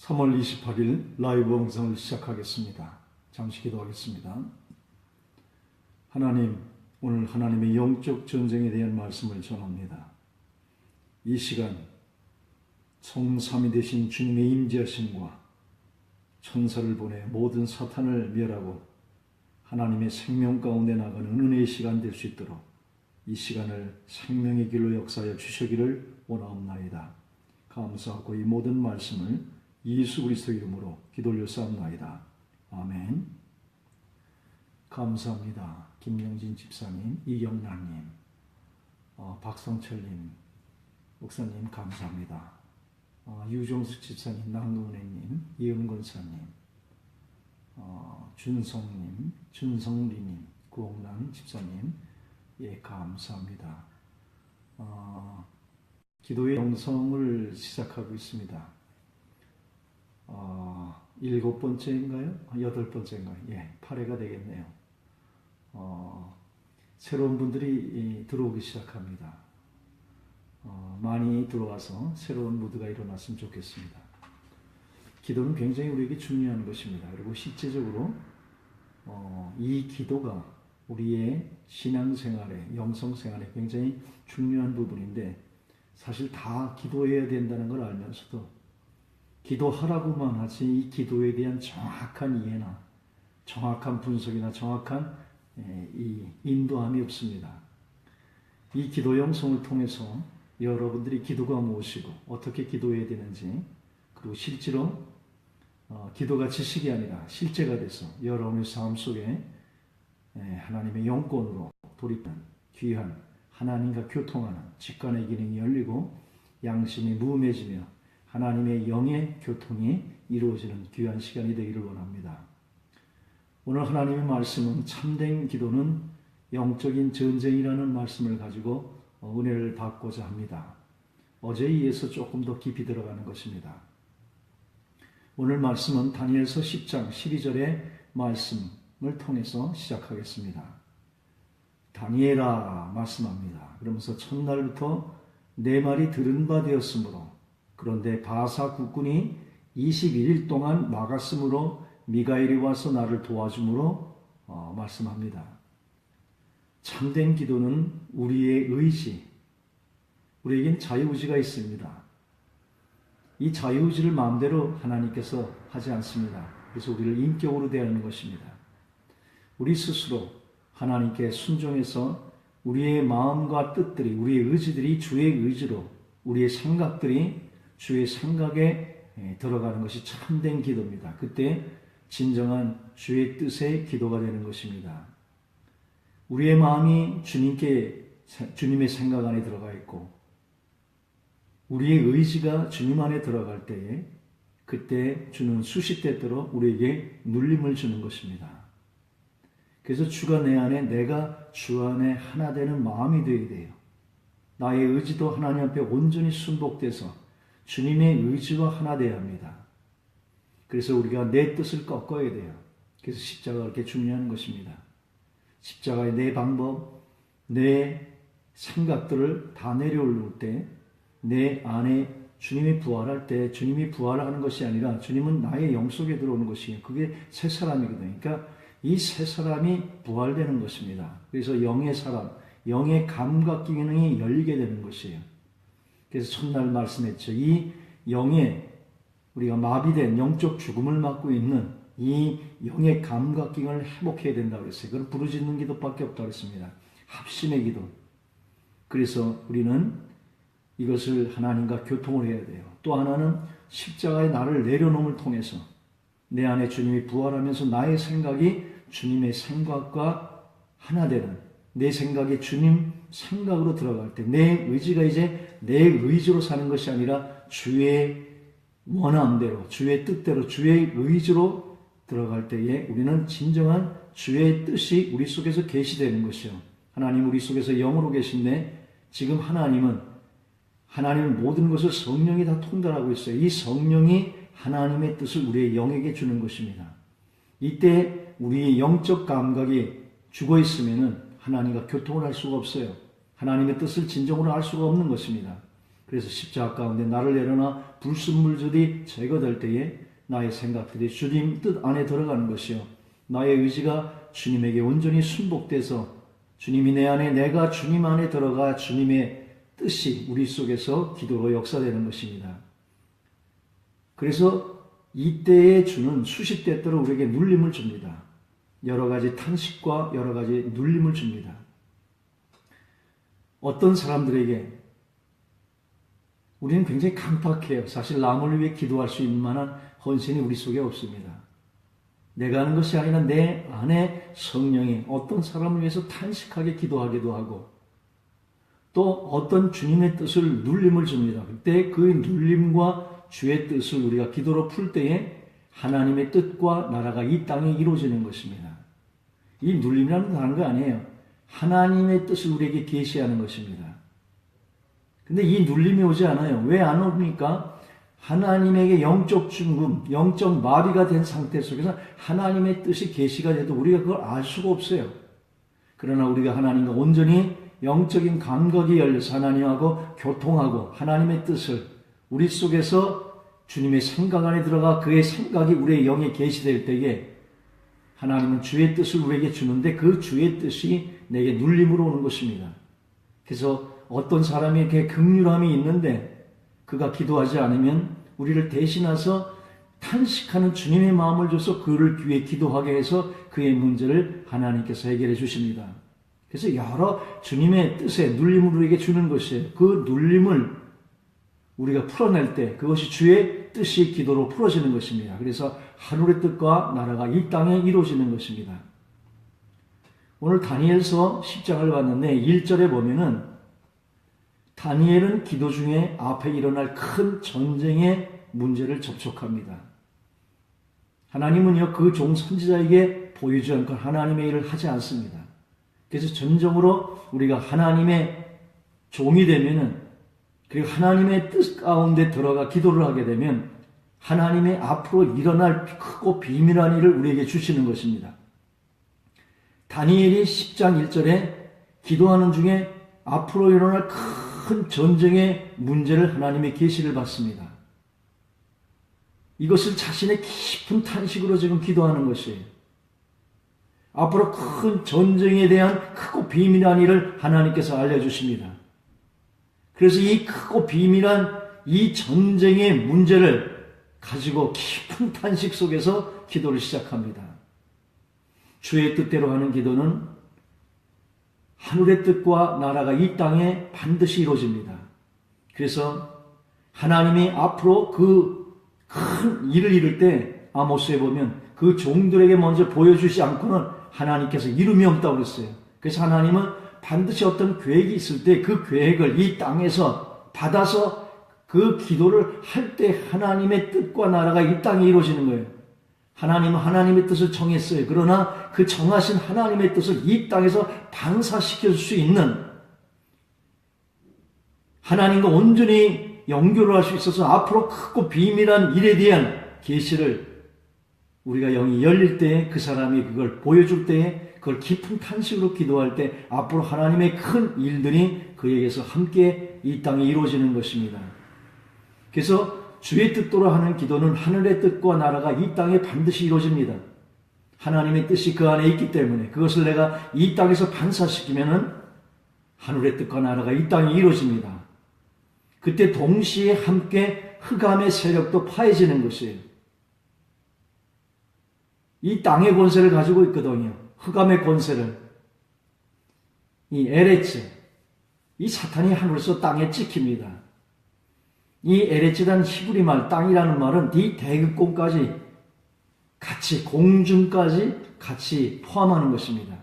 3월 28일 라이브 영상을 시작하겠습니다. 잠시 기도하겠습니다. 하나님, 오늘 하나님의 영적 전쟁에 대한 말씀을 전합니다. 이 시간 성삼위 되신 주님의 임재하심과 천사를 보내 모든 사탄을 멸하고 하나님의 생명 가운데 나가는 은혜의 시간 될 수 있도록 이 시간을 생명의 길로 역사하여 주시기를 원하옵나이다. 감사하고 이 모든 말씀을 예수 그리스도 이름으로 기도 올려싸옵나이다. 아멘. 감사합니다. 김영진 집사님, 이경란님, 박성철님, 목사님 감사합니다. 유종숙 집사님, 남궁은혜님, 이은권사님, 준성님, 준성리님, 구옥란 집사님, 예, 감사합니다. 기도의 영성을 시작하고 있습니다. 7번째인가요? 8번째인가요? 예, 8회가 되겠네요. 새로운 분들이 들어오기 시작합니다. 많이 들어와서 새로운 무드가 일어났으면 좋겠습니다. 기도는 굉장히 우리에게 중요한 것입니다. 그리고 실제적으로 이 기도가 우리의 신앙생활에, 영성생활에 굉장히 중요한 부분인데 사실 다 기도해야 된다는 걸 알면서도 기도하라고만 하지 이 기도에 대한 정확한 이해나 정확한 분석이나 정확한 이 인도함이 없습니다. 이 기도 영성을 통해서 여러분들이 기도가 무엇이고 어떻게 기도해야 되는지, 그리고 실제로 기도가 지식이 아니라 실제가 돼서 여러분의 삶 속에 하나님의 영권으로 돌입하는 귀한 하나님과 교통하는 직관의 기능이 열리고 양심이 무음해지며 하나님의 영의 교통이 이루어지는 귀한 시간이 되기를 원합니다. 오늘 하나님의 말씀은 참된 기도는 영적인 전쟁이라는 말씀을 가지고 은혜를 받고자 합니다. 어제에 이어서 조금 더 깊이 들어가는 것입니다. 오늘 말씀은 다니엘서 10장 12절의 말씀을 통해서 시작하겠습니다. 다니엘아 말씀합니다. 그러면서 첫날부터 내 말이 들은 바 되었으므로, 그런데 바사 국군이 21일 동안 막았으므로 미가엘이 와서 나를 도와줌으로 말씀합니다. 참된 기도는 우리의 의지, 우리에겐 자유의지가 있습니다. 이 자유의지를 마음대로 하나님께서 하지 않습니다. 그래서 우리를 인격으로 대하는 것입니다. 우리 스스로 하나님께 순종해서 우리의 마음과 뜻들이, 우리의 의지들이 주의 의지로, 우리의 생각들이 주의 생각에 들어가는 것이 참된 기도입니다. 그때 진정한 주의 뜻의 기도가 되는 것입니다. 우리의 마음이 주님의 생각 안에 들어가 있고 우리의 의지가 주님 안에 들어갈 때에 그때 주는 수시때때로 우리에게 눌림을 주는 것입니다. 그래서 주가 내 안에, 내가 주 안에 하나 되는 마음이 되어야 돼요. 나의 의지도 하나님 앞에 온전히 순복돼서 주님의 의지와 하나 되어야 합니다. 그래서 우리가 내 뜻을 꺾어야 돼요. 그래서 십자가가 그렇게 중요한 것입니다. 십자가의 내 방법, 내 생각들을 다 내려올 때 내 안에 주님이 부활할 때 주님이 부활하는 것이 아니라 주님은 나의 영 속에 들어오는 것이에요. 그게 새 사람이거든요. 그러니까 이 새 사람이 부활되는 것입니다. 그래서 영의 사람, 영의 감각 기능이 열리게 되는 것이에요. 그래서 첫날 말씀했죠. 이 영의, 우리가 마비된 영적 죽음을 맞고 있는 이 영의 감각 기능을 회복해야 된다고 그랬어요. 그건 부르짖는 기도밖에 없다고 그랬습니다. 합심의 기도. 그래서 우리는 이것을 하나님과 교통을 해야 돼요. 또 하나는 십자가의 나를 내려놓음을 통해서 내 안에 주님이 부활하면서 나의 생각이 주님의 생각과 하나 되는, 내 생각이 주님 생각으로 들어갈 때 내 의지가 이제 내 의지로 사는 것이 아니라 주의 원함대로, 주의 뜻대로, 주의 의지로 들어갈 때에 우리는 진정한 주의 뜻이 우리 속에서 계시되는 것이요. 하나님 우리 속에서 영으로 계신데 지금 하나님은 모든 것을 성령이 다 통달하고 있어요. 이 성령이 하나님의 뜻을 우리의 영에게 주는 것입니다. 이때 우리의 영적 감각이 죽어 있으면 하나님과 교통을 할 수가 없어요. 하나님의 뜻을 진정으로 알 수가 없는 것입니다. 그래서 십자가 가운데 나를 내려놔 불순물들이 제거될 때에 나의 생각들이 주님 뜻 안에 들어가는 것이요. 나의 의지가 주님에게 온전히 순복돼서 주님이 내 안에, 내가 주님 안에 들어가 주님의 뜻이 우리 속에서 기도로 역사되는 것입니다. 그래서 이때에 주는 수십 때때로 우리에게 눌림을 줍니다. 여러 가지 탄식과 여러 가지 눌림을 줍니다. 어떤 사람들에게 우리는 굉장히 강팍해요. 사실 남을 위해 기도할 수 있는 만한 헌신이 우리 속에 없습니다. 내가 하는 것이 아니라 내 안에 성령이 어떤 사람을 위해서 탄식하게 기도하기도 하고 또 어떤 주님의 뜻을 눌림을 줍니다. 그때 그 눌림과 주의 뜻을 우리가 기도로 풀 때에 하나님의 뜻과 나라가 이 땅에 이루어지는 것입니다. 이 눌림이라는 거 다른 거 아니에요. 하나님의 뜻을 우리에게 계시하는 것입니다. 근데 이 눌림이 오지 않아요. 왜 안 옵니까? 하나님에게 영적 중금, 영적 마비가 된 상태 속에서 하나님의 뜻이 계시가 돼도 우리가 그걸 알 수가 없어요. 그러나 우리가 하나님과 온전히 영적인 감각이 열려서 하나님하고 교통하고 하나님의 뜻을 우리 속에서 주님의 생각 안에 들어가 그의 생각이 우리의 영에 계시될 때에 하나님은 주의 뜻을 우리에게 주는데 그 주의 뜻이 내게 눌림으로 오는 것입니다. 그래서 어떤 사람이 이렇게 긍휼함이 있는데 그가 기도하지 않으면 우리를 대신해서 탄식하는 주님의 마음을 줘서 그를 위해 기도하게 해서 그의 문제를 하나님께서 해결해 주십니다. 그래서 여러 주님의 뜻에 눌림을 우리에게 주는 것이에요. 그 눌림을 우리가 풀어낼 때 그것이 주의 뜻이 기도로 풀어지는 것입니다. 그래서 하늘의 뜻과 나라가 이 땅에 이루어지는 것입니다. 오늘 다니엘서 10장을 봤는데 1절에 보면은 다니엘은 기도 중에 앞에 일어날 큰 전쟁의 문제를 접촉합니다. 하나님은요 그 종 선지자에게 보이지 않고 하나님의 일을 하지 않습니다. 그래서 전적으로 우리가 하나님의 종이 되면은 그리고 하나님의 뜻 가운데 들어가 기도를 하게 되면 하나님의 앞으로 일어날 크고 비밀한 일을 우리에게 주시는 것입니다. 다니엘이 10장 1절에 기도하는 중에 앞으로 일어날 큰 전쟁의 문제를 하나님의 계시를 받습니다. 이것을 자신의 깊은 탄식으로 지금 기도하는 것이에요. 앞으로 큰 전쟁에 대한 크고 비밀한 일을 하나님께서 알려주십니다. 그래서 이 크고 비밀한 이 전쟁의 문제를 가지고 깊은 탄식 속에서 기도를 시작합니다. 주의 뜻대로 하는 기도는 하늘의 뜻과 나라가 이 땅에 반드시 이루어집니다. 그래서 하나님이 앞으로 그 큰 일을 이룰 때 아모스에 보면 그 종들에게 먼저 보여주지 않고는 하나님께서 이름이 없다고 그랬어요. 그래서 하나님은 반드시 어떤 계획이 있을 때 그 계획을 이 땅에서 받아서 그 기도를 할 때 하나님의 뜻과 나라가 이 땅에 이루어지는 거예요. 하나님은 하나님의 뜻을 정했어요. 그러나 그 정하신 하나님의 뜻을 이 땅에서 반사시킬 수 있는 하나님과 온전히 연결을 할 수 있어서 앞으로 크고 비밀한 일에 대한 계시를 우리가 영이 열릴 때에 그 사람이 그걸 보여줄 때에 그걸 깊은 탄식으로 기도할 때 앞으로 하나님의 큰 일들이 그에게서 함께 이 땅에 이루어지는 것입니다. 그래서 주의 뜻대로 하는 기도는 하늘의 뜻과 나라가 이 땅에 반드시 이루어집니다. 하나님의 뜻이 그 안에 있기 때문에 그것을 내가 이 땅에서 반사시키면은 하늘의 뜻과 나라가 이 땅에 이루어집니다. 그때 동시에 함께 흑암의 세력도 파해지는 것이에요. 이 땅의 권세를 가지고 있거든요. 흑암의 권세를. 이 에레츠, 이 사탄이 하늘에서 땅에 찍힙니다. 이 에레츠란 히브리 말, 땅이라는 말은 이 대극공까지 같이, 공중까지 같이 포함하는 것입니다.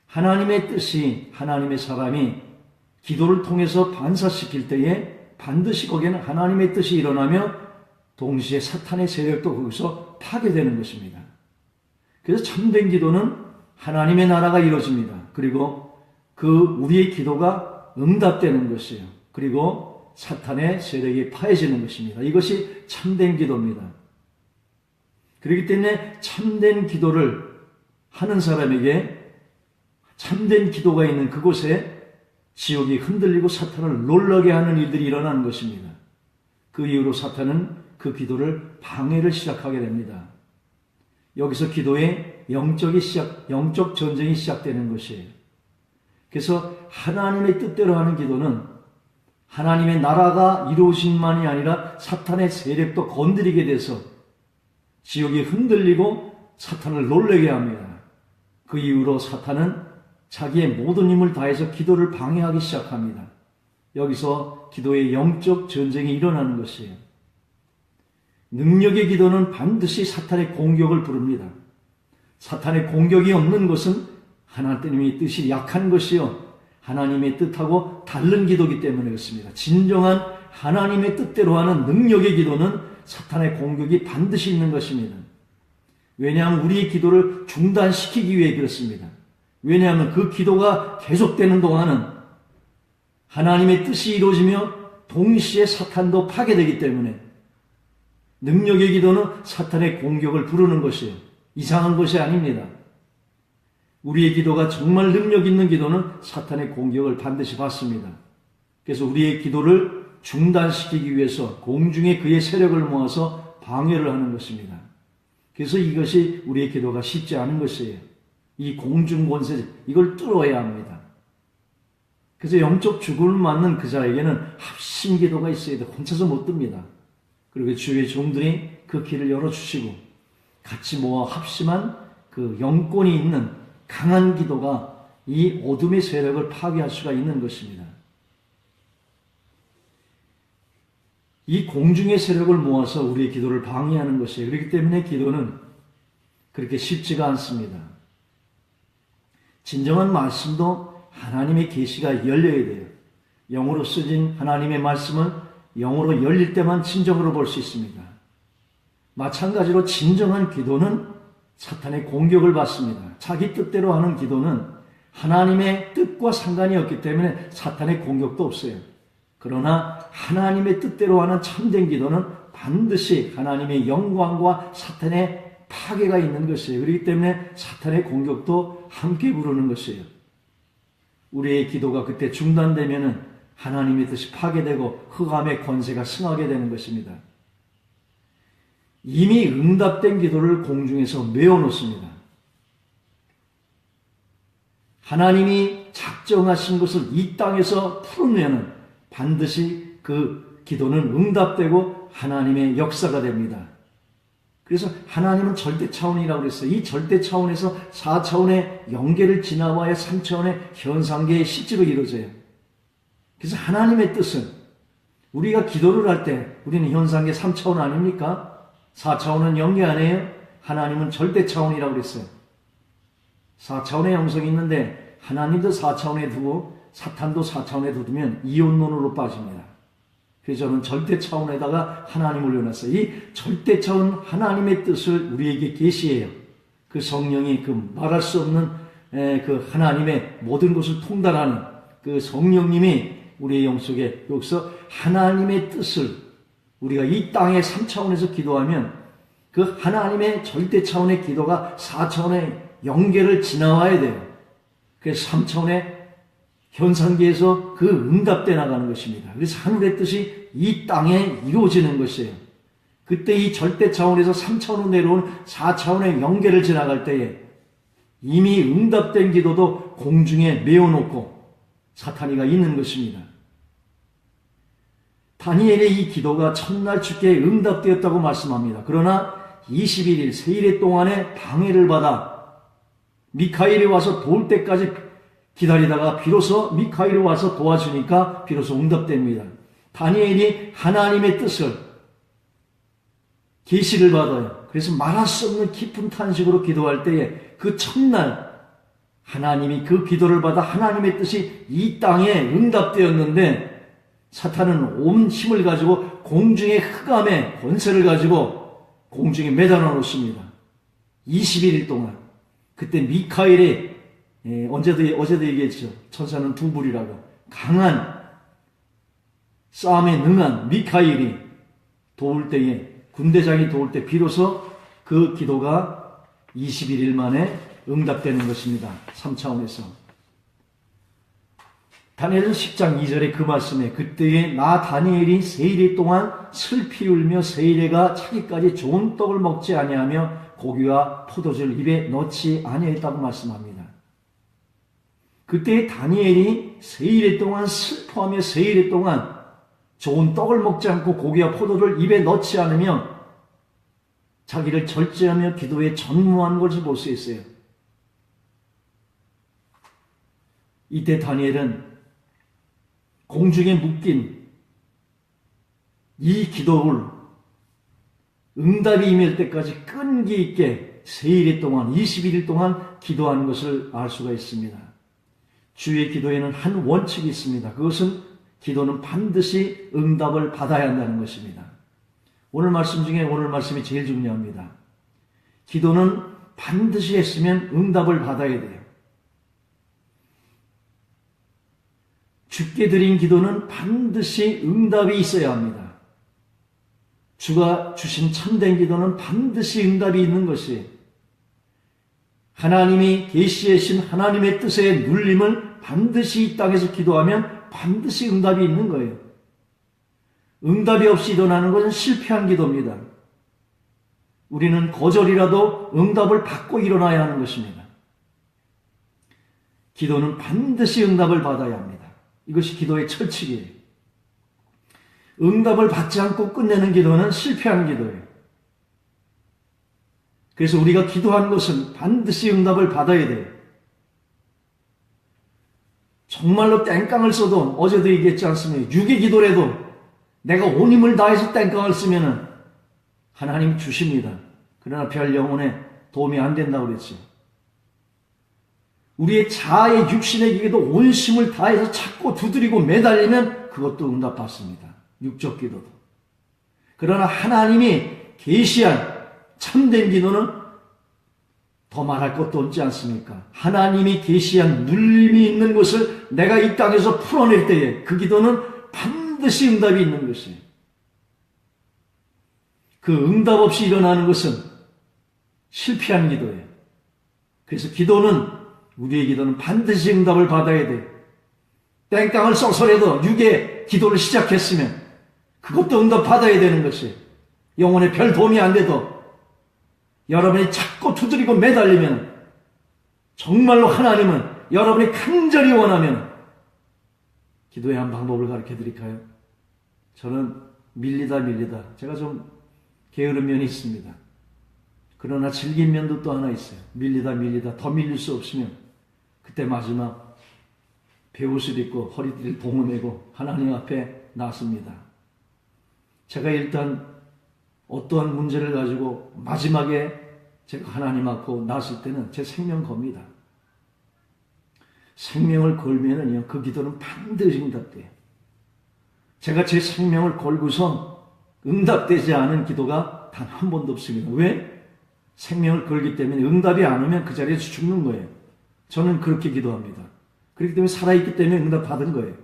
하나님의 뜻이 하나님의 사람이 기도를 통해서 반사시킬 때에 반드시 거기에는 하나님의 뜻이 일어나며 동시에 사탄의 세력도 거기서 파괴되는 것입니다. 그래서 참된 기도는 하나님의 나라가 이루어집니다. 그리고 그 우리의 기도가 응답되는 것이에요. 그리고 사탄의 세력이 파해지는 것입니다. 이것이 참된 기도입니다. 그렇기 때문에 참된 기도를 하는 사람에게 참된 기도가 있는 그곳에 지옥이 흔들리고 사탄을 놀라게 하는 일들이 일어나는 것입니다. 그 이후로 사탄은 그 기도를 방해를 시작하게 됩니다. 여기서 기도의 영적 전쟁이 시작되는 것이에요. 그래서 하나님의 뜻대로 하는 기도는 하나님의 나라가 이루어진만이 아니라 사탄의 세력도 건드리게 돼서 지옥이 흔들리고 사탄을 놀라게 합니다. 그 이후로 사탄은 자기의 모든 힘을 다해서 기도를 방해하기 시작합니다. 여기서 기도의 영적 전쟁이 일어나는 것이에요. 능력의 기도는 반드시 사탄의 공격을 부릅니다. 사탄의 공격이 없는 것은 하나님의 뜻이 약한 것이요, 하나님의 뜻하고 다른 기도이기 때문에 그렇습니다. 진정한 하나님의 뜻대로 하는 능력의 기도는 사탄의 공격이 반드시 있는 것입니다. 왜냐하면 우리의 기도를 중단시키기 위해 그렇습니다. 왜냐하면 그 기도가 계속되는 동안은 하나님의 뜻이 이루어지며 동시에 사탄도 파괴되기 때문에 능력의 기도는 사탄의 공격을 부르는 것이에요. 이상한 것이 아닙니다. 우리의 기도가 정말 능력 있는 기도는 사탄의 공격을 반드시 받습니다. 그래서 우리의 기도를 중단시키기 위해서 공중에 그의 세력을 모아서 방해를 하는 것입니다. 그래서 이것이 우리의 기도가 쉽지 않은 것이에요. 이 공중 권세, 이걸 뚫어야 합니다. 그래서 영적 죽음을 맞는 그 자에게는 합심 기도가 있어야 돼. 혼자서 못 듭니다. 그리고 주의 종들이 그 길을 열어주시고 같이 모아 합심한 그 영권이 있는 강한 기도가 이 어둠의 세력을 파괴할 수가 있는 것입니다. 이 공중의 세력을 모아서 우리의 기도를 방해하는 것이에요. 그렇기 때문에 기도는 그렇게 쉽지가 않습니다. 진정한 말씀도 하나님의 계시가 열려야 돼요. 영으로 쓰진 하나님의 말씀은 영으로 열릴 때만 진정으로 볼 수 있습니다. 마찬가지로 진정한 기도는 사탄의 공격을 받습니다. 자기 뜻대로 하는 기도는 하나님의 뜻과 상관이 없기 때문에 사탄의 공격도 없어요. 그러나 하나님의 뜻대로 하는 참된 기도는 반드시 하나님의 영광과 사탄의 파괴가 있는 것이에요. 그렇기 때문에 사탄의 공격도 함께 부르는 것이에요. 우리의 기도가 그때 중단되면은 하나님의 뜻이 파괴되고 흑암의 권세가 승하게 되는 것입니다. 이미 응답된 기도를 공중에서 메워놓습니다. 하나님이 작정하신 것을 이 땅에서 풀으면 반드시 그 기도는 응답되고 하나님의 역사가 됩니다. 그래서 하나님은 절대 차원이라고 그랬어요. 이 절대 차원에서 4차원의 영계를 지나와야 3차원의 현상계의 실제로 이루어져요. 그래서 하나님의 뜻은 우리가 기도를 할 때 우리는 현상계 3차원 아닙니까? 4차원은 영계 아니에요? 하나님은 절대 차원이라고 그랬어요. 4차원의 영성이 있는데 하나님도 4차원에 두고 사탄도 4차원에 두면 이혼론으로 빠집니다. 그래서 저는 절대 차원에다가 하나님을 올려놨어요. 이 절대 차원 하나님의 뜻을 우리에게 계시해요. 그 성령이 그 말할 수 없는 그 하나님의 모든 것을 통달하는 그 성령님이 우리의 영속에 여기서 하나님의 뜻을 우리가 이 땅의 3차원에서 기도하면 그 하나님의 절대 차원의 기도가 4차원의 영계를 지나와야 돼요. 그래서 3차원의 현상계에서 그 응답돼 나가는 것입니다. 그래서 하늘의 뜻이 이 땅에 이루어지는 것이에요. 그때 이 절대 차원에서 3차원으로 내려온 4차원의 영계를 지나갈 때에 이미 응답된 기도도 공중에 메워놓고 사탄이가 있는 것입니다. 다니엘의 이 기도가 첫날 주께 응답되었다고 말씀합니다. 그러나 21일, 세일의 동안에 방해를 받아 미카엘이 와서 도울 때까지 기다리다가 비로소 미카엘이 와서 도와주니까 비로소 응답됩니다. 다니엘이 하나님의 뜻을 계시를 받아요. 그래서 말할 수 없는 깊은 탄식으로 기도할 때에 그 첫날 하나님이 그 기도를 받아 하나님의 뜻이 이 땅에 응답되었는데 사탄은 온 힘을 가지고 공중의 흑암의 권세를 가지고 공중에 매달아 놓습니다. 21일 동안. 그때 미카엘이 어제도 얘기했죠. 천사는 두 불이라고. 강한 싸움에 능한 미카엘이 도울 때에 군대장이 도울 때 비로소 그 기도가 21일 만에 응답되는 것입니다. 3차원에서. 다니엘은 10장 2절에 그 말씀에 그때에 나 다니엘이 세일에 동안 슬피 울며 세일에가 차기까지 좋은 떡을 먹지 아니하며 고기와 포도주를 입에 넣지 아니했다고 말씀합니다. 그때 다니엘이 세일에 동안 슬퍼하며 세일에 동안 좋은 떡을 먹지 않고 고기와 포도를 입에 넣지 않으며 자기를 절제하며 기도에 전무한 것을 볼 수 있어요. 이때 다니엘은 공중에 묶인 이 기도를 응답이 임할 때까지 끈기 있게 세일 동안 21일 동안 기도하는 것을 알 수가 있습니다. 주의 기도에는 한 원칙이 있습니다. 그것은 기도는 반드시 응답을 받아야 한다는 것입니다. 오늘 말씀 중에 오늘 말씀이 제일 중요합니다. 기도는 반드시 했으면 응답을 받아야 돼요. 주께 드린 기도는 반드시 응답이 있어야 합니다. 주가 주신 참된 기도는 반드시 응답이 있는 것이에요. 하나님이 계시하신 하나님의 뜻에 눌림을 반드시 이 땅에서 기도하면 반드시 응답이 있는 거예요. 응답이 없이 일어나는 것은 실패한 기도입니다. 우리는 거절이라도 응답을 받고 일어나야 하는 것입니다. 기도는 반드시 응답을 받아야 합니다. 이것이 기도의 철칙이에요. 응답을 받지 않고 끝내는 기도는 실패한 기도예요. 그래서 우리가 기도한 것은 반드시 응답을 받아야 돼요. 정말로 땡깡을 써도 어제도 얘기했지 않습니까? 육의 기도라도 내가 온 힘을 다해서 땡깡을 쓰면은 하나님 주십니다. 그러나 별 영혼에 도움이 안 된다고 그랬죠. 우리의 자아의 육신의 기도도 온 힘을 다해서 찾고 두드리고 매달리면 그것도 응답받습니다. 육적 기도도. 그러나 하나님이 계시한 참된 기도는 더 말할 것도 없지 않습니까? 하나님이 계시한 눌림이 있는 것을 내가 이 땅에서 풀어낼 때에 그 기도는 반드시 응답이 있는 것이에요. 그 응답 없이 일어나는 것은 실패한 기도예요. 그래서 기도는 우리의 기도는 반드시 응답을 받아야 돼요. 땡깡을 써서라도 육의 기도를 시작했으면 그것도 응답 받아야 되는 것이에요. 영혼에 별 도움이 안 돼도 여러분이 자꾸 두드리고 매달리면 정말로 하나님은 여러분이 간절히 원하면 기도의 한 방법을 가르쳐 드릴까요? 저는 밀리다 제가 좀 게으른 면이 있습니다. 그러나 즐긴 면도 또 하나 있어요. 밀리다 더 밀릴 수 없으면 그때 마지막 베옷을 입고 허리띠를 동무매고 하나님 앞에 나섭니다. 제가 일단 어떠한 문제를 가지고 마지막에 제가 하나님 앞에 나설 때는 제 생명 겁니다. 생명을 걸면은요, 그 기도는 반드시 응답돼요. 제가 제 생명을 걸고서 응답되지 않은 기도가 단 한 번도 없습니다. 왜? 생명을 걸기 때문에 응답이 안 오면 그 자리에서 죽는 거예요. 저는 그렇게 기도합니다. 그렇기 때문에 살아있기 때문에 응답 받은 거예요.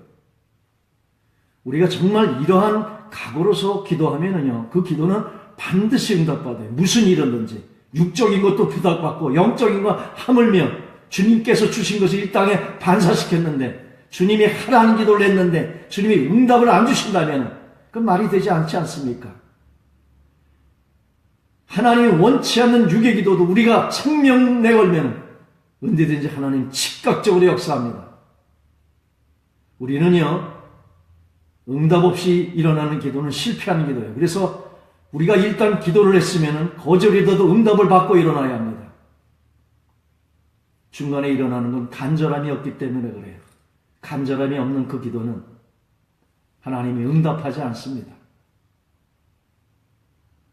우리가 정말 이러한 각오로서 기도하면은요, 그 기도는 반드시 응답받아요. 무슨 일이든지. 육적인 것도 부탁받고 영적인 거 하물며 주님께서 주신 것을 이 땅에 반사시켰는데 주님이 하라는 기도를 했는데 주님이 응답을 안 주신다면 그건 말이 되지 않지 않습니까? 하나님이 원치 않는 육의 기도도 우리가 생명 내걸면 언제든지 하나님 즉각적으로 역사합니다. 우리는요, 응답 없이 일어나는 기도는 실패하는 기도예요. 그래서 우리가 일단 기도를 했으면 거절이라도 응답을 받고 일어나야 합니다. 중간에 일어나는 건 간절함이 없기 때문에 그래요. 간절함이 없는 그 기도는 하나님이 응답하지 않습니다.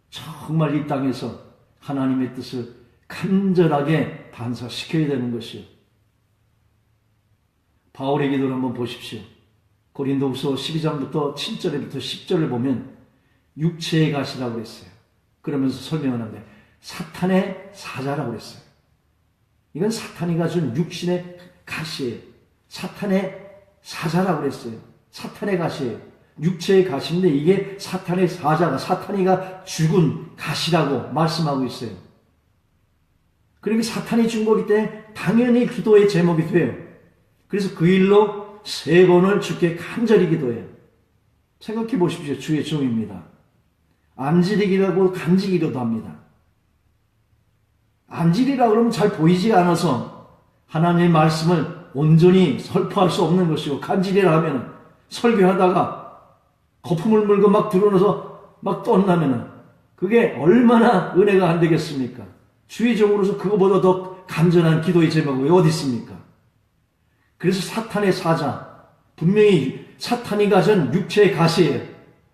정말 이 땅에서 하나님의 뜻을 간절하게 반사시켜야 되는 것이요. 바울의 기도를 한번 보십시오. 고린도후서 12장부터 7절부터 10절을 보면 육체의 가시라고 그랬어요. 그러면서 설명을 하는데 사탄의 사자라고 그랬어요. 이건 사탄이 가진 육신의 가시예요. 사탄의 사자라고 그랬어요. 사탄의 가시예요. 육체의 가시인데 이게 사탄의 사자가, 사탄이가 죽은 가시라고 말씀하고 있어요. 그러니까 사탄이 준 거기 때문에 당연히 기도의 제목이 돼요. 그래서 그 일로 3번을 주께 간절히 기도해요. 생각해 보십시오. 주의 종입니다. 안지리기라고 간지기로도 합니다. 안지리라 그러면 잘 보이지 않아서 하나님의 말씀을 온전히 설포할 수 없는 것이고, 간지리라 하면 설교하다가 거품을 물고 막 드러나서 막 떠나면 그게 얼마나 은혜가 안 되겠습니까? 주의 종으로서 그거보다 더 간절한 기도의 제목이 어디 있습니까? 그래서 사탄의 사자, 분명히 사탄이 가진 육체의 가시예요.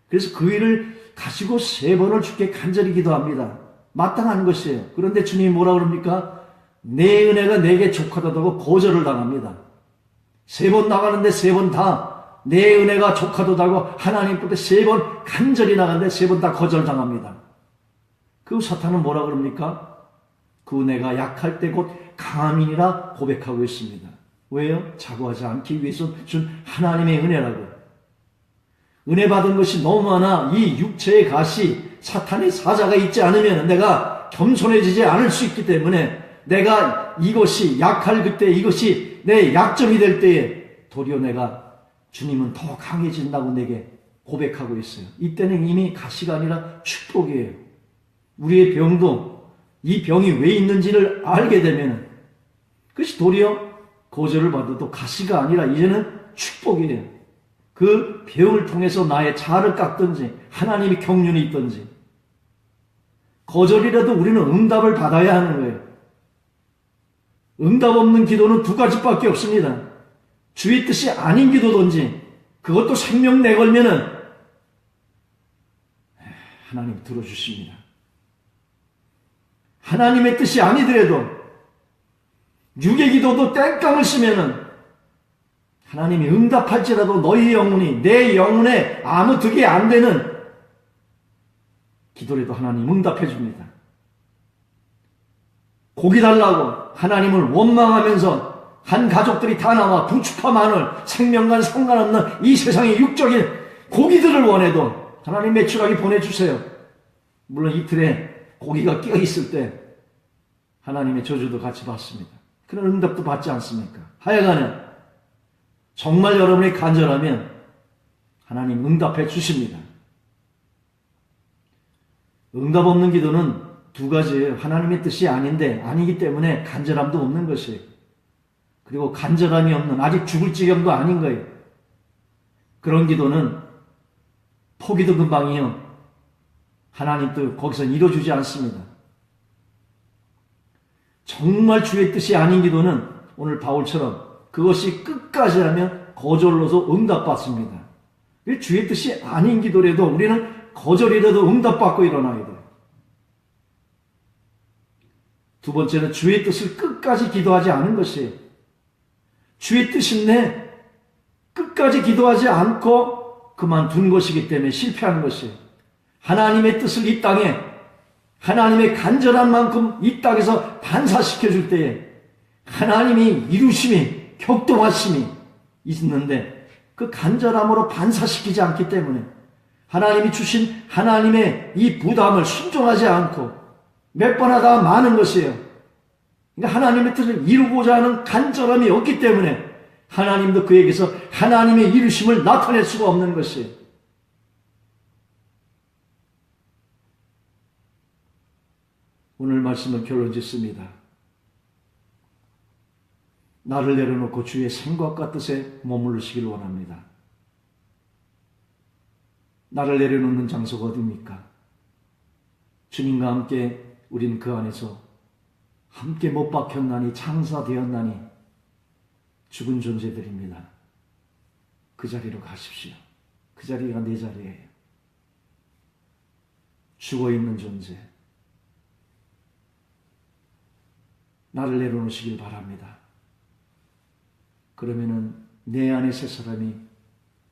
그래서 그 일을 가지고 3번을 주께 간절히 기도합니다. 마땅한 것이에요. 그런데 주님이 뭐라 그럽니까? 내 은혜가 내게 족하다고 거절을 당합니다. 3번 나가는데 3번 다 내 은혜가 족하다고 하나님께 3번 간절히 나가는데 3번 다 거절당합니다. 그 사탄은 뭐라 그럽니까? 그 은혜가 약할 때 곧 강함이니라 고백하고 있습니다. 왜요? 자고하지 않기 위해서 준 하나님의 은혜라고. 은혜 받은 것이 너무 많아 이 육체의 가시, 사탄의 사자가 있지 않으면 내가 겸손해지지 않을 수 있기 때문에, 내가 이것이 약할 그때, 이것이 내 약점이 될 때에 도리어 내가 주님은 더 강해진다고 내게 고백하고 있어요. 이때는 이미 가시가 아니라 축복이에요. 우리의 병도 이 병이 왜 있는지를 알게 되면 그것이 도리어 거절을 받아도 가시가 아니라 이제는 축복이에요. 그 병을 통해서 나의 자아를 깎든지 하나님이 경륜이 있든지 거절이라도 우리는 응답을 받아야 하는 거예요. 응답 없는 기도는 2가지밖에 없습니다. 주의 뜻이 아닌 기도든지, 그것도 생명 내걸면은 하나님 들어주십니다. 하나님의 뜻이 아니더라도 육의 기도도 땡깡을 쓰면은 하나님이 응답할지라도 너희 영혼이, 내 영혼에 아무 득이 안 되는 기도라도 하나님 응답해 줍니다. 고기 달라고 하나님을 원망하면서 한 가족들이 다 나와 부축과 마늘, 생명과 상관없는 이 세상의 육적인 고기들을 원해도 하나님 매출하게 보내주세요. 물론 이틀에 고기가 끼어 있을 때 하나님의 저주도 같이 받습니다. 그런 응답도 받지 않습니까? 하여간에 정말 여러분이 간절하면 하나님 응답해 주십니다. 응답 없는 기도는 2가지예요. 하나님의 뜻이 아니기 때문에 간절함도 없는 것이에요. 그리고 간절함이 없는, 아직 죽을 지경도 아닌 거예요. 그런 기도는 포기도 금방이요. 하나님도 거기서 이루어주지 않습니다. 정말 주의 뜻이 아닌 기도는 오늘 바울처럼 그것이 끝까지 하면 거절로서 응답받습니다. 주의 뜻이 아닌 기도라도 우리는 거절이라도 응답받고 일어나야 돼요. 2번째는 주의 뜻을 끝까지 기도하지 않은 것이에요. 주의 뜻인데 끝까지 기도하지 않고 그만둔 것이기 때문에 실패하는 것이에요. 하나님의 뜻을 이 땅에, 하나님의 간절한 만큼 이 땅에서 반사시켜 줄 때에 하나님이 이루심이, 격동하심이 있는데 그 간절함으로 반사시키지 않기 때문에 하나님이 주신 하나님의 이 부담을 순종하지 않고 몇 번 하다 마는 것이에요. 그러니까 하나님의 뜻을 이루고자 하는 간절함이 없기 때문에 하나님도 그에게서 하나님의 이루심을 나타낼 수가 없는 것이에요. 오늘 말씀은 결론 짓습니다. 나를 내려놓고 주의 생각과 뜻에 머무르시길 원합니다. 나를 내려놓는 장소가 어디입니까? 주님과 함께 우린 그 안에서 함께 못 박혔나니 창사되었나니 죽은 존재들입니다. 그 자리로 가십시오. 그 자리가 내 자리예요. 죽어있는 존재. 나를 내려놓으시길 바랍니다. 그러면은 내 안에 새 사람이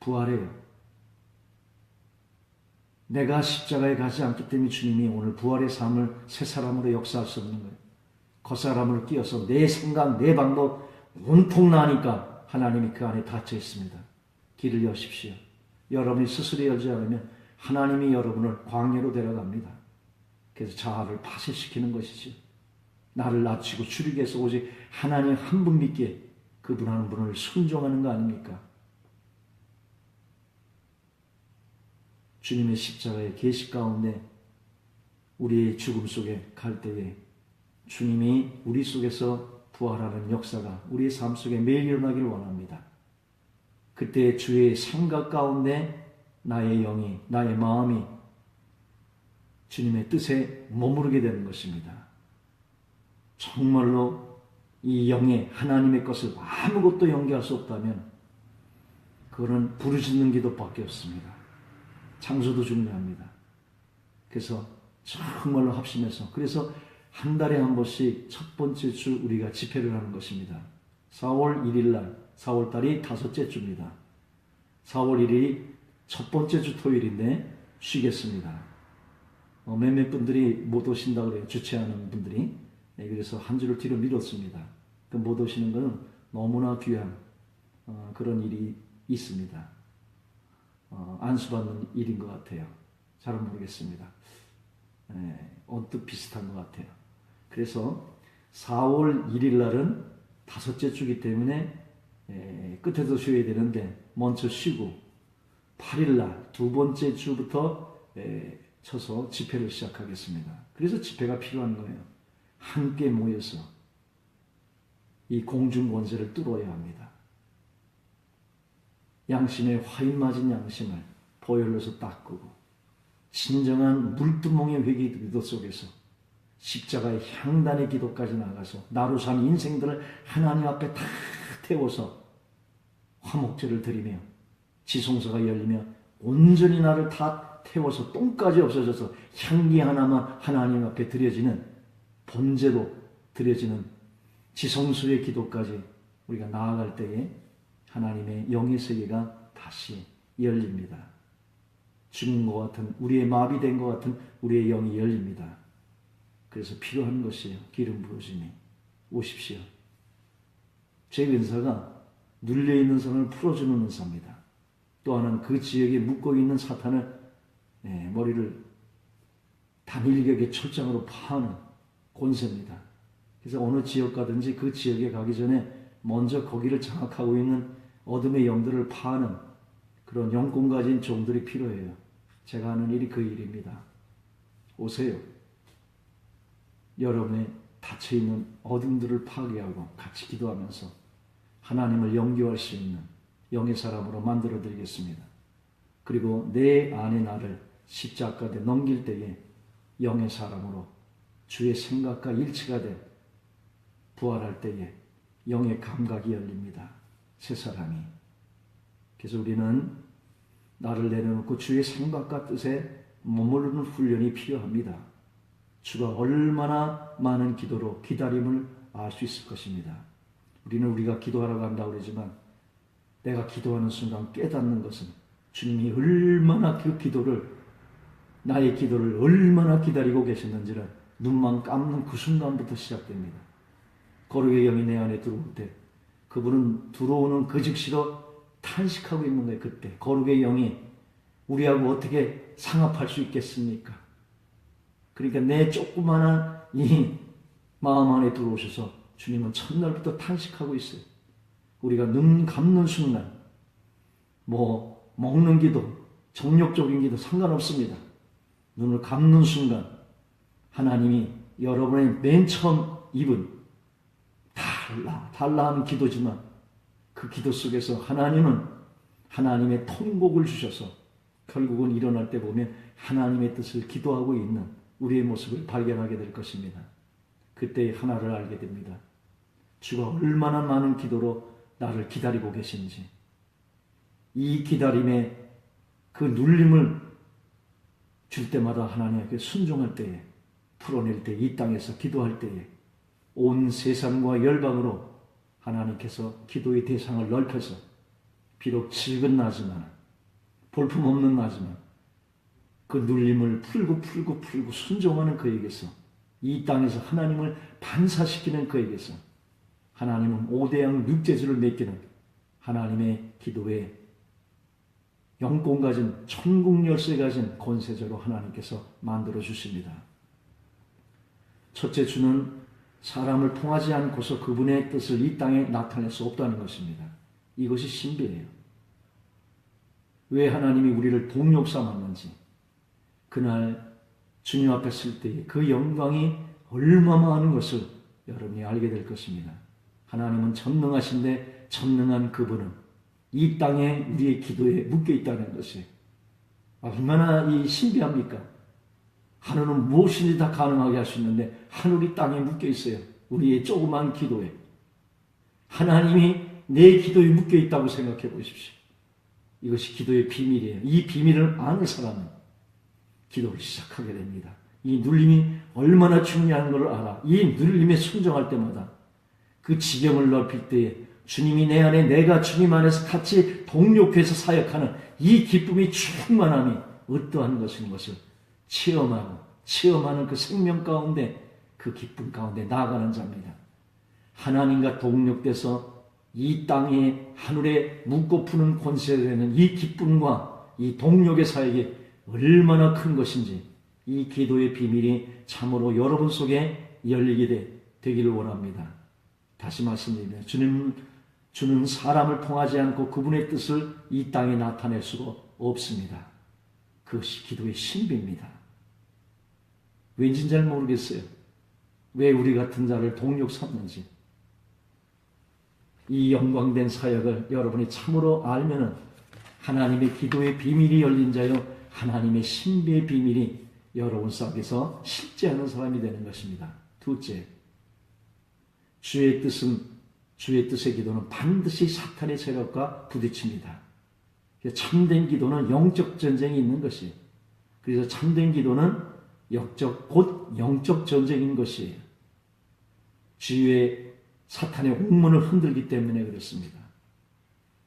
부활해요. 내가 십자가에 가지 않기 때문에 주님이 오늘 부활의 삶을 새 사람으로 역사할 수 없는 거예요. 겉사람을 끼워서 내 생각, 내 방법 온통 나니까 하나님이 그 안에 닫혀 있습니다. 길을 여십시오. 여러분이 스스로 열지 않으면 하나님이 여러분을 광야로 데려갑니다. 그래서 자아를 파쇄시키는 것이죠. 나를 낮추고 줄이기 위해서 오직 하나님 한 분 믿기에 그분 한 분을 순종하는 거 아닙니까? 주님의 십자가의 계시 가운데 우리의 죽음 속에 갈 때에 주님이 우리 속에서 부활하는 역사가 우리의 삶 속에 매일 일어나기를 원합니다. 그때 주의 생각 가운데 나의 영이, 나의 마음이 주님의 뜻에 머무르게 되는 것입니다. 정말로 이 영에 하나님의 것을 아무것도 연기할 수 없다면 그거는 부르짖는 기도밖에 없습니다. 장소도 중요합니다. 그래서 정말로 합심해서 그래서 한 달에 한 번씩 첫 번째 주 우리가 집회를 하는 것입니다. 4월 1일 날 4월 달이 다섯째 주입니다. 4월 1일이 첫 번째 주 토요일인데 쉬겠습니다. 몇몇 분들이 못 오신다고 그래요. 주최하는 분들이. 그래서 한 주를 뒤로 미뤘습니다. 못 오시는 것은 너무나 귀한 그런 일이 있습니다. 안수받는 일인 것 같아요. 잘은 모르겠습니다. 언뜻 비슷한 것 같아요. 그래서 4월 1일 날은 다섯째 주기 때문에 끝에서 쉬어야 되는데 먼저 쉬고 8일 날 두 번째 주부터 쳐서 집회를 시작하겠습니다. 그래서 집회가 필요한 거예요. 함께 모여서 이 공중 권세를 뚫어야 합니다. 양심의 화인 맞은 양심을 보혈로서 닦고 진정한 물두멍의 회개 기도 속에서 십자가의 향단의 기도까지 나가서 나로 산 인생들을 하나님 앞에 다 태워서 화목제를 드리며 지성소가 열리며 온전히 나를 다 태워서 똥까지 없어져서 향기 하나만 하나님 앞에 드려지는 번제로 드려지는 지성소의 기도까지 우리가 나아갈 때에 하나님의 영의 세계가 다시 열립니다. 죽은 것 같은 우리의 마비된 것 같은 우리의 영이 열립니다. 그래서 필요한 것이에요. 기름 부으심이. 오십시오. 제 은사가 눌려있는 성을 풀어주는 은사입니다. 또 하나는 그 지역에 묶어있는 사탄을 머리를 단일격의 철장으로 파는 권세입니다. 그래서 어느 지역 가든지 그 지역에 가기 전에 먼저 거기를 장악하고 있는 어둠의 영들을 파는 그런 영권 가진 종들이 필요해요. 제가 하는 일이 그 일입니다. 오세요. 여러분의 닫혀있는 어둠들을 파괴하고 같이 기도하면서 하나님을 영교할 수 있는 영의 사람으로 만들어 드리겠습니다. 그리고 내 안의 나를 십자가에 넘길 때에 영의 사람으로 주의 생각과 일치가 돼 부활할 때에 영의 감각이 열립니다. 새 사람이. 그래서 우리는 나를 내려놓고 주의 생각과 뜻에 머무르는 훈련이 필요합니다. 주가 얼마나 많은 기도로 기다림을 알 수 있을 것입니다. 우리가 기도하러 간다고 그러지만 내가 기도하는 순간 깨닫는 것은 주님이 얼마나 그 기도를 나의 기도를 얼마나 기다리고 계셨는지를 눈만 감는 그 순간부터 시작됩니다. 거룩의 영이 내 안에 들어올 때 그분은 들어오는 그 즉시로 탄식하고 있는 거예요. 그때 거룩의 영이 우리하고 어떻게 상합할 수 있겠습니까? 그러니까 내 조그마한 이 마음 안에 들어오셔서 주님은 첫날부터 탄식하고 있어요. 우리가 눈 감는 순간 먹는 기도, 정욕적인 기도 상관없습니다. 눈을 감는 순간 하나님이 여러분의 맨 처음 입은 달라 하는 기도지만 그 기도 속에서 하나님은 하나님의 통곡을 주셔서 결국은 일어날 때 보면 하나님의 뜻을 기도하고 있는 우리의 모습을 발견하게 될 것입니다. 그때 하나를 알게 됩니다. 주가 얼마나 많은 기도로 나를 기다리고 계신지, 이 기다림에 그 눌림을 줄 때마다 하나님께 순종할 때에, 풀어낼 때, 이 땅에서 기도할 때에 온 세상과 열방으로 하나님께서 기도의 대상을 넓혀서 비록 질근 나지만 볼품없는 나지만 그 눌림을 풀고 순종하는 그에게서, 이 땅에서 하나님을 반사시키는 그에게서 하나님은 5대양 6제주를 맡기는 하나님의 기도에 영권 가진 천국 열쇠 가진 권세자로 하나님께서 만들어 주십니다. 첫째 주는 사람을 통하지 않고서 그분의 뜻을 이 땅에 나타낼 수 없다는 것입니다. 이것이 신비예요. 왜 하나님이 우리를 동력 삼았는지, 그날 주님 앞에 설 때에 그 영광이 얼마나 많은 것을 여러분이 알게 될 것입니다. 하나님은 전능하신데 전능한 그분은 이 땅에 우리의 기도에 묶여 있다는 것이 얼마나 이 신비합니까? 하늘은 무엇이든지 다 가능하게 할 수 있는데 하늘이 땅에 묶여 있어요. 우리의 조그만 기도에. 하나님이 내 기도에 묶여 있다고 생각해 보십시오. 이것이 기도의 비밀이에요. 이 비밀을 아는 사람은 기도를 시작하게 됩니다. 이 눌림이 얼마나 중요한 걸 알아. 이 눌림에 순종할 때마다 그 지경을 넓힐 때에 주님이 내 안에, 내가 주님 안에서 같이 동력해서 사역하는 이 기쁨이 충만함이 어떠한 것인 것을 체험하는 그 생명 가운데, 그 기쁨 가운데 나아가는 자입니다. 하나님과 동력돼서 이 땅에 하늘에 묻고 푸는 권세가 되는 이 기쁨과 이 동력의 사역이 얼마나 큰 것인지, 이 기도의 비밀이 참으로 여러분 속에 열리게 되기를 원합니다. 다시 말씀드리면 주는 사람을 통하지 않고 그분의 뜻을 이 땅에 나타낼 수가 없습니다. 그것이 기도의 신비입니다. 왠지 잘 모르겠어요. 왜 우리 같은 자를 동력 삼는지. 이 영광된 사역을 여러분이 참으로 알면은 하나님의 기도의 비밀이 열린 자요, 하나님의 신비의 비밀이 여러분 속에서 실제하는 사람이 되는 것입니다. 둘째, 주의 뜻의 기도는 반드시 사탄의 세력과 부딪힙니다. 참된 기도는 영적 전쟁이 있는 것이에요. 그래서 참된 기도는 곧 영적 전쟁인 것이에요. 주의 사탄의 옥문을 흔들기 때문에 그렇습니다.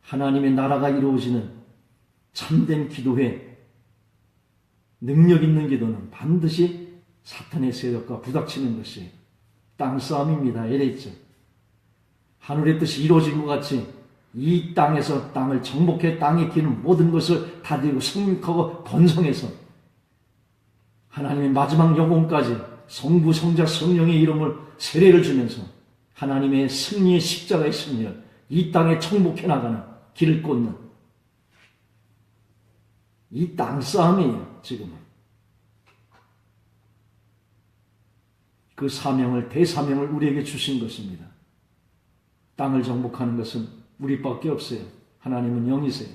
하나님의 나라가 이루어지는 참된 기도회, 능력 있는 기도는 반드시 사탄의 세력과 부닥치는 것이에요. 땅싸움입니다. 이랬죠. 하늘의 뜻이 이루어진 것 같이 이 땅에서 땅을 정복해 땅에 기는 모든 것을 다스리고 성육하고 번성해서 하나님의 마지막 영혼까지 성부, 성자, 성령의 이름을 세례를 주면서 하나님의 승리의 십자가의 승리를 이 땅에 정복해 나가는 길을 꽂는 이 땅싸움이에요. 지금은 그 대사명을 우리에게 주신 것입니다. 땅을 정복하는 것은 우리밖에 없어요. 하나님은 영이세요.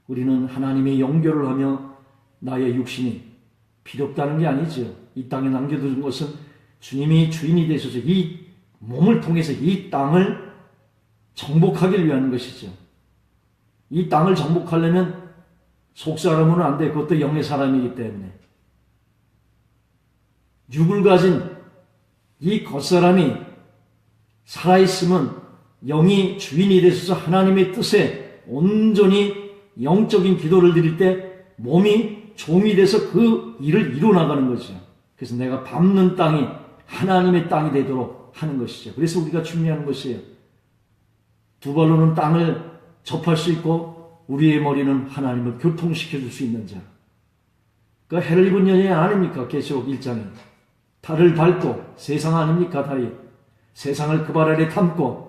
우리는 하나님의 영교를 하며 나의 육신이 필요없다는 게 아니죠. 이 땅에 남겨둔 것은 주님이 주인이 되셔서 이 몸을 통해서 이 땅을 정복하기를 위한 것이죠. 이 땅을 정복하려면 속사람은 안 돼. 그것도 영의 사람이기 때문에. 육을 가진 이 겉사람이 살아있으면 영이 주인이 되셔서 하나님의 뜻에 온전히 영적인 기도를 드릴 때 몸이 종이 돼서 그 일을 이뤄나가는 거죠. 그래서 내가 밟는 땅이 하나님의 땅이 되도록 하는 것이죠. 그래서 우리가 중요한 것이에요. 두 발로는 땅을 접할 수 있고 우리의 머리는 하나님을 교통시켜 줄 수 있는 자. 그 해를 입은 여인 아닙니까? 계시록 1장에. 달을 밟고 세상 아닙니까? 달이. 세상을 그 발 아래 담고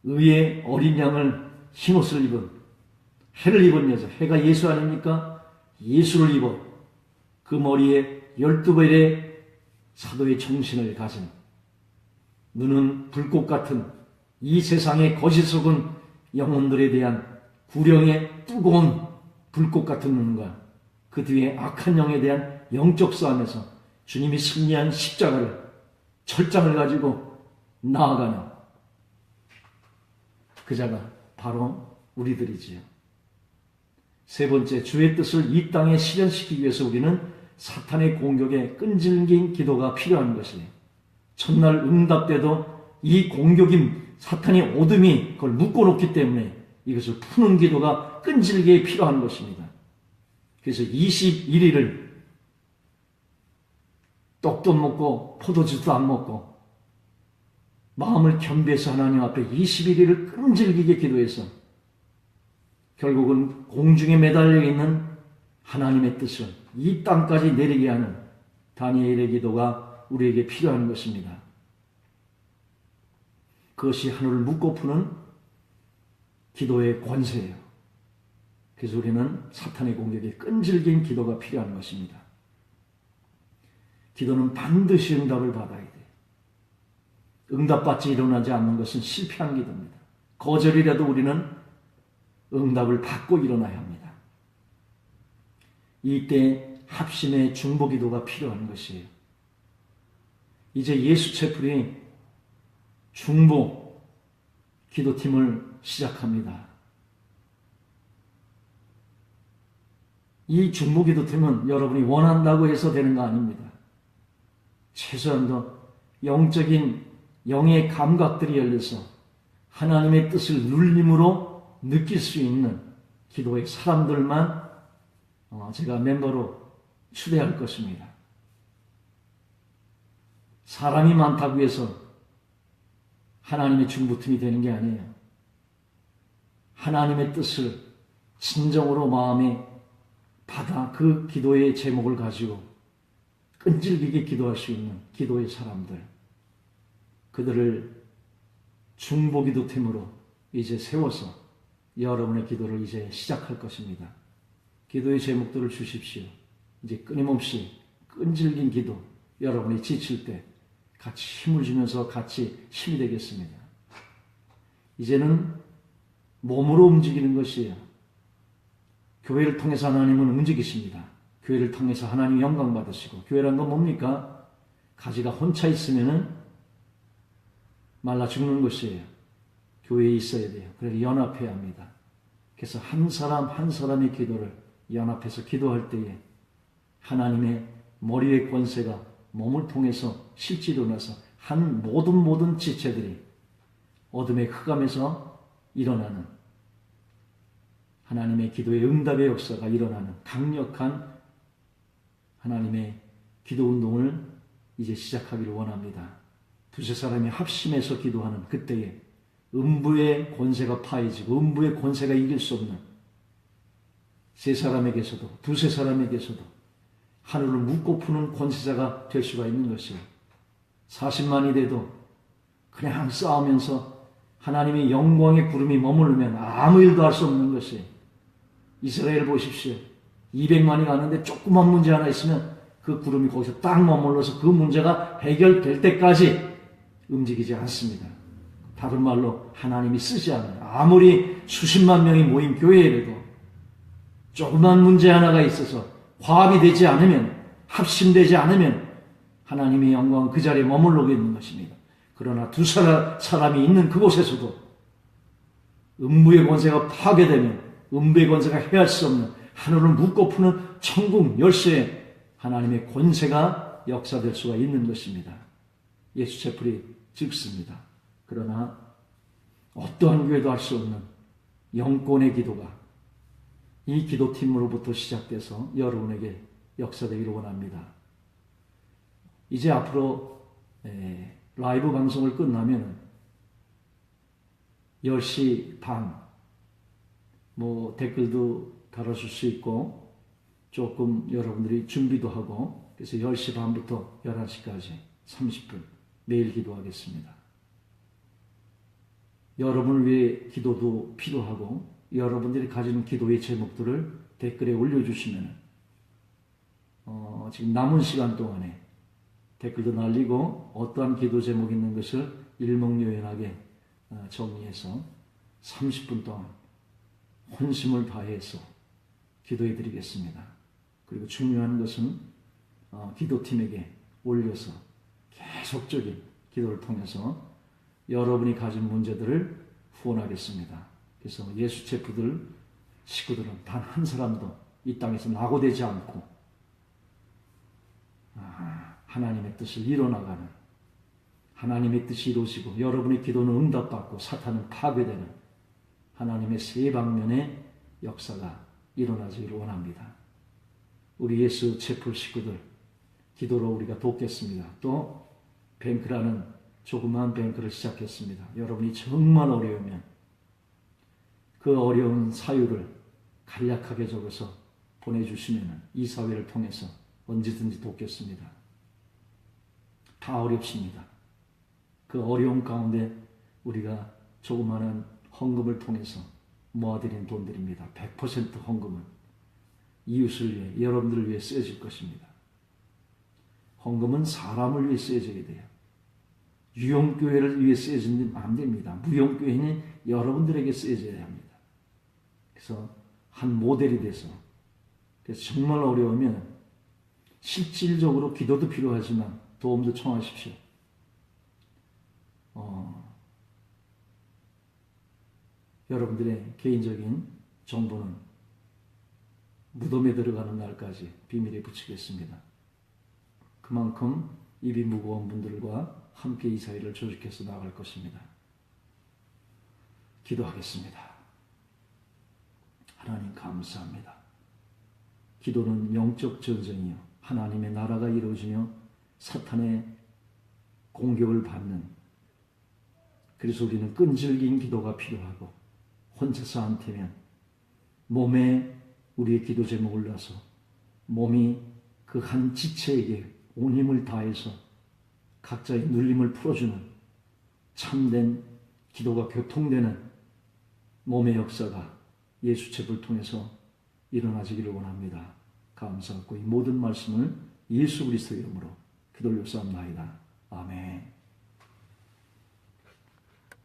의의 어린 양을 흰옷을 입은 해를 입은 여자. 해가 예수 아닙니까? 예수를 입어 그 머리에 12별의 사도의 정신을 가진 눈은 불꽃 같은 이 세상의 거짓 속은 영혼들에 대한 구령의 뜨거운 불꽃 같은 눈과 그 뒤에 악한 영에 대한 영적 싸움에서 주님이 승리한 십자가를 철장을 가지고 나아가는 그 자가 바로 우리들이지요. 세 번째, 주의 뜻을 이 땅에 실현시키기 위해서 우리는 사탄의 공격에 끈질긴 기도가 필요한 것이에요. 첫날 응답돼도 이 공격인 사탄의 어둠이 그걸 묶어놓기 때문에 이것을 푸는 기도가 끈질기게 필요한 것입니다. 그래서 21일을 떡도 먹고 포도주도 안 먹고 마음을 겸비해서 하나님 앞에 21일을 끈질기게 기도해서 결국은 공중에 매달려 있는 하나님의 뜻을 이 땅까지 내리게 하는 다니엘의 기도가 우리에게 필요한 것입니다. 그것이 하늘을 묶고 푸는 기도의 권세예요. 그래서 우리는 사탄의 공격에 끈질긴 기도가 필요한 것입니다. 기도는 반드시 응답을 받아야 돼요. 응답받지 일어나지 않는 것은 실패한 기도입니다. 거절이라도 우리는 응답을 받고 일어나야 합니다. 이때 합심의 중보기도가 필요한 것이에요. 이제 예수채플이 중보 기도팀을 시작합니다. 이 중보 기도팀은 여러분이 원한다고 해서 되는 거 아닙니다. 최소한도 영적인 영의 감각들이 열려서 하나님의 뜻을 눌림으로 느낄 수 있는 기도의 사람들만 제가 멤버로 추대할 것입니다. 사람이 많다고 해서 하나님의 중보팀이 되는 게 아니에요. 하나님의 뜻을 진정으로 마음에 받아 그 기도의 제목을 가지고 끈질기게 기도할 수 있는 기도의 사람들, 그들을 중보기도팀으로 이제 세워서 여러분의 기도를 이제 시작할 것입니다. 기도의 제목들을 주십시오. 이제 끊임없이 끈질긴 기도, 여러분이 지칠 때 같이 힘을 주면서 같이 힘이 되겠습니다. 이제는 몸으로 움직이는 것이에요. 교회를 통해서 하나님은 움직이십니다. 교회를 통해서 하나님 영광 받으시고, 교회란 건 뭡니까? 가지가 혼자 있으면은 말라 죽는 것이에요. 교회에 있어야 돼요. 그래서 연합해야 합니다. 그래서 한 사람 한 사람의 기도를 연합해서 기도할 때에 하나님의 머리의 권세가 몸을 통해서 실제 일어나서 한 모든 지체들이 어둠의 흑암에서 일어나는 하나님의 기도의 응답의 역사가 일어나는 강력한 하나님의 기도 운동을 이제 시작하기를 원합니다. 두세 사람이 합심해서 기도하는 그때에 음부의 권세가 파해지고 음부의 권세가 이길 수 없는 세 사람에게서도 두세 사람에게서도 하늘을 묶고 푸는 권세자가 될 수가 있는 것이에요. 40만이 돼도 그냥 싸우면서 하나님의 영광의 구름이 머무르면 아무 일도 할 수 없는 것이에요. 이스라엘 보십시오. 200만이 가는데 조그만 문제 하나 있으면 그 구름이 거기서 딱 머물러서 그 문제가 해결될 때까지 움직이지 않습니다. 다른 말로 하나님이 쓰지 않아요. 아무리 수십만 명이 모인 교회에도 조그만 문제 하나가 있어서 화합이 되지 않으면, 합심되지 않으면 하나님의 영광은 그 자리에 머물러 있는 것입니다. 그러나 두 사람이 있는 그곳에서도 음부의 권세가 파괴되면 음부의 권세가 해할 수 없는 하늘을 묶고 푸는 천국 열쇠에 하나님의 권세가 역사될 수가 있는 것입니다. 예수채플이 즉습니다. 그러나 어떠한 교회도 할 수 없는 영권의 기도가 이 기도팀으로부터 시작돼서 여러분에게 역사되기를 원합니다. 이제 앞으로 라이브 방송을 끝나면 10시 반 댓글도 달아줄 수 있고 조금 여러분들이 준비도 하고 그래서 10시 반부터 11시까지 30분 매일 기도하겠습니다. 여러분을 위해 기도도 필요하고 여러분들이 가지는 기도의 제목들을 댓글에 올려주시면 지금 남은 시간 동안에 댓글도 날리고 어떠한 기도 제목이 있는 것을 일목요연하게 정리해서 30분 동안 혼심을 다해서 기도해 드리겠습니다. 그리고 중요한 것은 기도팀에게 올려서 계속적인 기도를 통해서 여러분이 가진 문제들을 후원하겠습니다. 그래서 예수체프들 식구들은 단 한 사람도 이 땅에서 낙오되지 않고 하나님의 뜻을 이뤄나가는 하나님의 뜻이 이루어지고 여러분의 기도는 응답받고 사탄은 파괴되는 하나님의 세 방면의 역사가 일어나기를 원합니다. 우리 예수체프 식구들 기도로 우리가 돕겠습니다. 또 뱅크라는 조그마한 뱅크를 시작했습니다. 여러분이 정말 어려우면 그 어려운 사유를 간략하게 적어서 보내주시면 이 사회를 통해서 언제든지 돕겠습니다. 다 어렵습니다. 그 어려움 가운데 우리가 조그마한 헌금을 통해서 모아드린 돈들입니다. 100% 헌금은 이웃을 위해, 여러분들을 위해 쓰여질 것입니다. 헌금은 사람을 위해 쓰여져야 돼요. 유용교회를 위해 쓰여지면 안 됩니다. 무용교회는 여러분들에게 쓰여져야 합니다. 그래서 한 모델이 돼서, 그래서 정말 어려우면 실질적으로 기도도 필요하지만 도움도 청하십시오. 여러분들의 개인적인 정보는 무덤에 들어가는 날까지 비밀에 붙이겠습니다. 그만큼 입이 무거운 분들과 함께 이 사회를 조직해서 나아갈 것입니다. 기도하겠습니다. 하나님 감사합니다. 기도는 영적 전쟁이요, 하나님의 나라가 이루어지며 사탄의 공격을 받는, 그래서 우리는 끈질긴 기도가 필요하고, 혼자서 안 되면 몸에 우리의 기도 제목을 넣어서 몸이 그 한 지체에게 온 힘을 다해서 각자의 눌림을 풀어주는 참된 기도가 교통되는 몸의 역사가 예수 첩을 통해서 일어나지기를 원합니다. 감사하고 이 모든 말씀을 예수 그리스도 이름으로 기도 올려싸움나이다. 아멘.